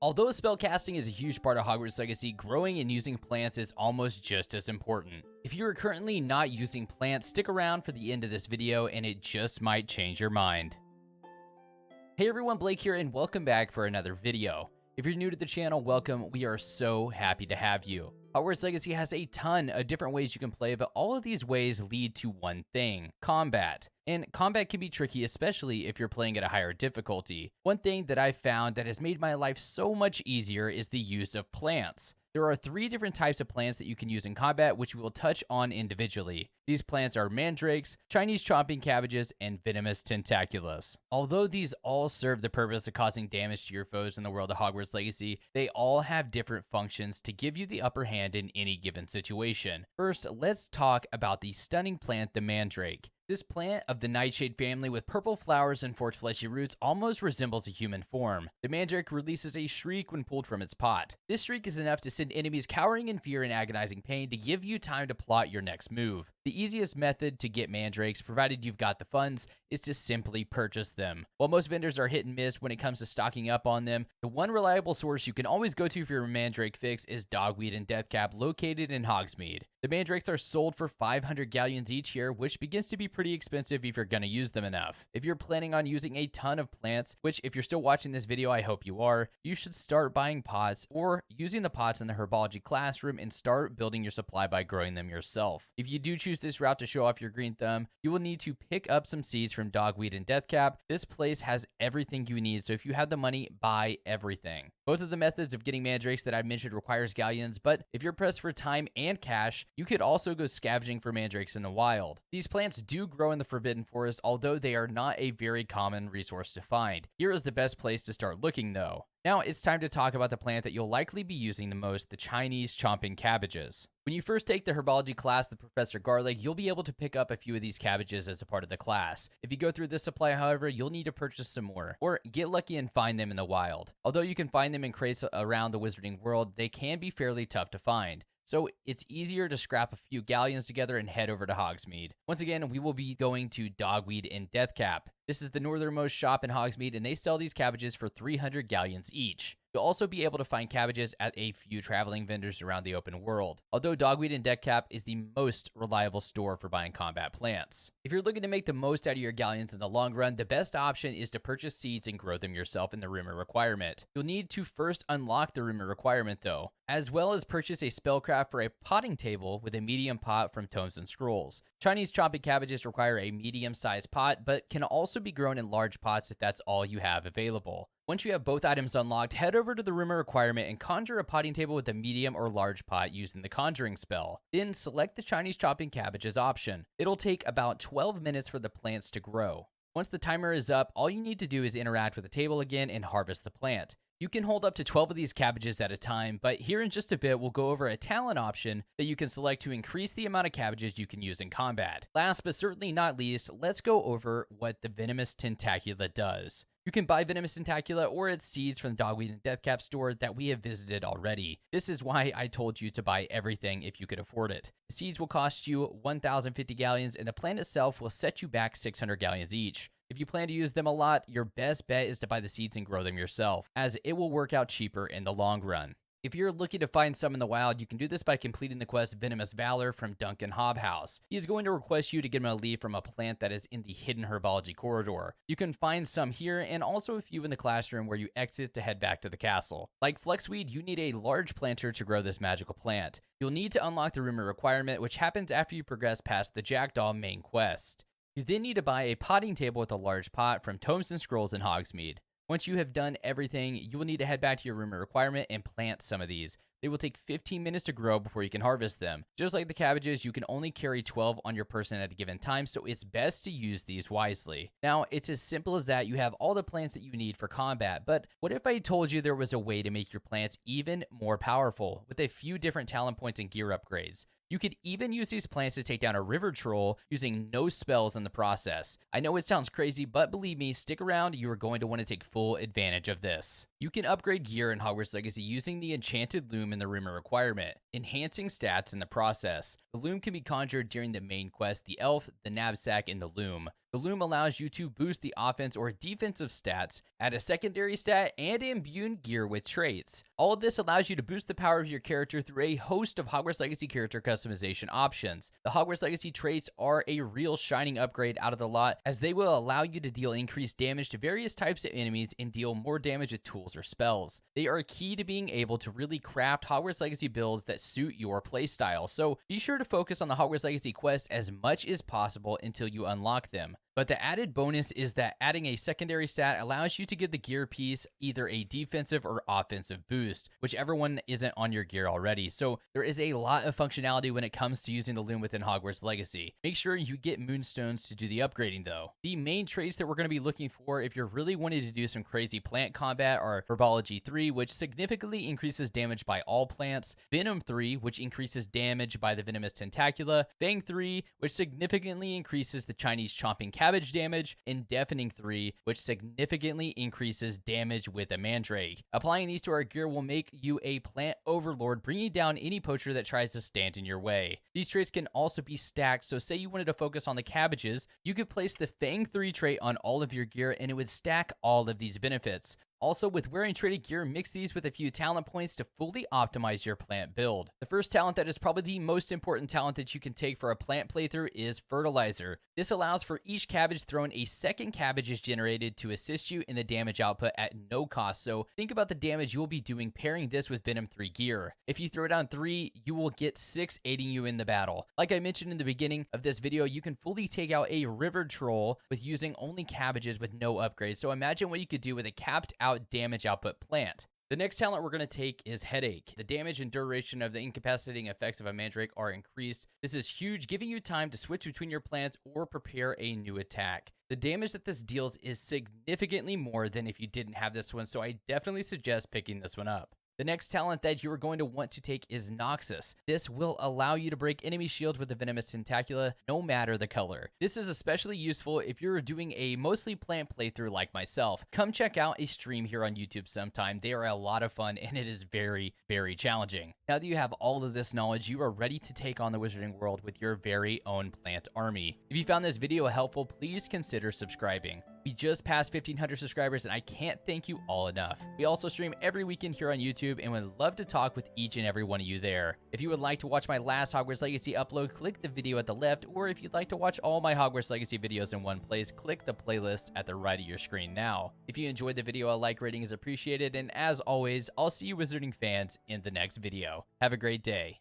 Although spellcasting is a huge part of Hogwarts Legacy, growing and using plants is almost just as important. If you are currently not using plants, stick around for the end of this video and it just might change your mind. Hey everyone, Blake here and welcome back for another video. If you're new to the channel, welcome. We are so happy to have you. Hogwarts Legacy has a ton of different ways you can play, but all of these ways lead to one thing: combat. And combat can be tricky, especially if you're playing at a higher difficulty. One thing that I've found that has made my life so much easier is the use of plants. There are 3 different types of plants that you can use in combat, which we will touch on individually. These plants are mandrakes, Chinese chomping cabbages, and venomous tentaculus. Although these all serve the purpose of causing damage to your foes in the world of Hogwarts Legacy, they all have different functions to give you the upper hand in any given situation. First, let's talk about the stunning plant, the mandrake. This plant of the nightshade family with purple flowers and forked fleshy roots almost resembles a human form. The mandrake releases a shriek when pulled from its pot. This shriek is enough to send enemies cowering in fear and agonizing pain to give you time to plot your next move. The easiest method to get mandrakes, provided you've got the funds, is to simply purchase them. While most vendors are hit and miss when it comes to stocking up on them, the one reliable source you can always go to for your mandrake fix is Dogweed and Deathcap, located in Hogsmeade. The mandrakes are sold for 500 galleons each here, which begins to be pretty expensive if you're going to use them enough. If you're planning on using a ton of plants, which if you're still watching this video, I hope you are, you should start buying pots or using the pots in the herbology classroom and start building your supply by growing them yourself. If you do choose this route to show off your green thumb, you will need to pick up some seeds from Dogweed and Deathcap. This place has everything you need, so if you have the money, buy everything. Both of the methods of getting mandrakes that I mentioned requires galleons, but if you're pressed for time and cash, you could also go scavenging for mandrakes in the wild. These plants do grow in the Forbidden Forest, although they are not a very common resource to find. Here is the best place to start looking though. Now it's time to talk about the plant that you'll likely be using the most, the Chinese chomping cabbages. When you first take the herbology class with Professor Garlic, you'll be able to pick up a few of these cabbages as a part of the class. If you go through this supply, however, you'll need to purchase some more, or get lucky and find them in the wild. Although you can find them in crates around the Wizarding World, they can be fairly tough to find. So it's easier to scrap a few galleons together and head over to Hogsmeade. Once again, we will be going to Dogweed and Deathcap. This is the northernmost shop in Hogsmeade, and they sell these cabbages for 300 galleons each. You'll also be able to find cabbages at a few traveling vendors around the open world, although Dogweed and Deathcap is the most reliable store for buying combat plants. If you're looking to make the most out of your galleons in the long run, the best option is to purchase seeds and grow them yourself in the rumor requirement. You'll need to first unlock the rumor requirement though, as well as purchase a spellcraft for a potting table with a medium pot from Tomes and Scrolls. Chinese chomping cabbages require a medium-sized pot, but can also be grown in large pots if that's all you have available. Once you have both items unlocked, head over to the rumor requirement and conjure a potting table with a medium or large pot using the conjuring spell. Then select the Chinese chopping cabbages option. It'll take about 12 minutes for the plants to grow. Once the timer is up, all you need to do is interact with the table again and harvest the plant. You can hold up to 12 of these cabbages at a time, but here in just a bit, we'll go over a talent option that you can select to increase the amount of cabbages you can use in combat. Last but certainly not least, let's go over what the venomous tentacula does. You can buy venomous tentacula or its seeds from the Dogweed and Deathcap store that we have visited already. This is why I told you to buy everything if you could afford it. The seeds will cost you 1,050 galleons and the plant itself will set you back 600 galleons each. If you plan to use them a lot, your best bet is to buy the seeds and grow them yourself, as it will work out cheaper in the long run. If you're looking to find some in the wild, you can do this by completing the quest Venomous Valor from Duncan Hobhouse. He is going to request you to get him a leaf from a plant that is in the hidden herbology corridor. You can find some here and also a few in the classroom where you exit to head back to the castle. Like Fluxweed, you need a large planter to grow this magical plant. You'll need to unlock the rumor requirement, which happens after you progress past the Jackdaw main quest. You then need to buy a potting table with a large pot from Tomes and Scrolls in Hogsmeade. Once you have done everything, you will need to head back to your rumor requirement and plant some of these. They will take 15 minutes to grow before you can harvest them. Just like the cabbages, you can only carry 12 on your person at a given time, so it's best to use these wisely. Now, it's as simple as that. You have all the plants that you need for combat, but what if I told you there was a way to make your plants even more powerful with a few different talent points and gear upgrades? You could even use these plants to take down a river troll using no spells in the process. I know it sounds crazy, but believe me, stick around, you are going to want to take full advantage of this. You can upgrade gear in Hogwarts Legacy using the Enchanted Loom in the rumor requirement, enhancing stats in the process. The loom can be conjured during the main quest, the elf, the knapsack, and the loom. The Loom allows you to boost the offense or defensive stats, add a secondary stat, and imbue gear with traits. All of this allows you to boost the power of your character through a host of Hogwarts Legacy character customization options. The Hogwarts Legacy traits are a real shining upgrade out of the lot, as they will allow you to deal increased damage to various types of enemies and deal more damage with tools or spells. They are key to being able to really craft Hogwarts Legacy builds that suit your playstyle, so be sure to focus on the Hogwarts Legacy quests as much as possible until you unlock them. But the added bonus is that adding a secondary stat allows you to give the gear piece either a defensive or offensive boost, whichever one isn't on your gear already. So there is a lot of functionality when it comes to using the Loom within Hogwarts Legacy. Make sure you get moonstones to do the upgrading though. The main traits that we're going to be looking for if you're really wanting to do some crazy plant combat are Herbology 3, which significantly increases damage by all plants, Venom 3, which increases damage by the venomous tentacula, Fang 3, which significantly increases the Chinese chomping Cabbage damage, and Deafening 3, which significantly increases damage with a Mandrake. Applying these to our gear will make you a plant overlord, bringing down any poacher that tries to stand in your way. These traits can also be stacked, so say you wanted to focus on the Cabbages, you could place the Fang 3 trait on all of your gear and it would stack all of these benefits. Also, with wearing traded gear, mix these with a few talent points to fully optimize your plant build. The first talent that is probably the most important talent that you can take for a plant playthrough is Fertilizer. This allows for each cabbage thrown a second cabbage is generated to assist you in the damage output at no cost, so think about the damage you will be doing pairing this with Venom 3 gear. If you throw down 3, you will get 6 aiding you in the battle. Like I mentioned in the beginning of this video, you can fully take out a River Troll with using only cabbages with no upgrades, so imagine what you could do with a capped out damage output plant. The next talent we're going to take is Headache. The damage and duration of the incapacitating effects of a Mandrake are increased. This is huge, giving you time to switch between your plants or prepare a new attack. The damage that this deals is significantly more than if you didn't have this one, so I definitely suggest picking this one up. The next talent that you are going to want to take is Noxus. This will allow you to break enemy shields with the venomous tentacula, no matter the color. This is especially useful if you're doing a mostly plant playthrough like myself. Come check out a stream here on YouTube sometime. They are a lot of fun and it is very, very challenging. Now that you have all of this knowledge, you are ready to take on the wizarding world with your very own plant army. If you found this video helpful, please consider subscribing. We just passed 1,500 subscribers and I can't thank you all enough. We also stream every weekend here on YouTube and would love to talk with each and every one of you there. If you would like to watch my last Hogwarts Legacy upload, click the video at the left, or if you'd like to watch all my Hogwarts Legacy videos in one place, click the playlist at the right of your screen now. If you enjoyed the video, a like rating is appreciated, and as always, I'll see you wizarding fans in the next video. Have a great day.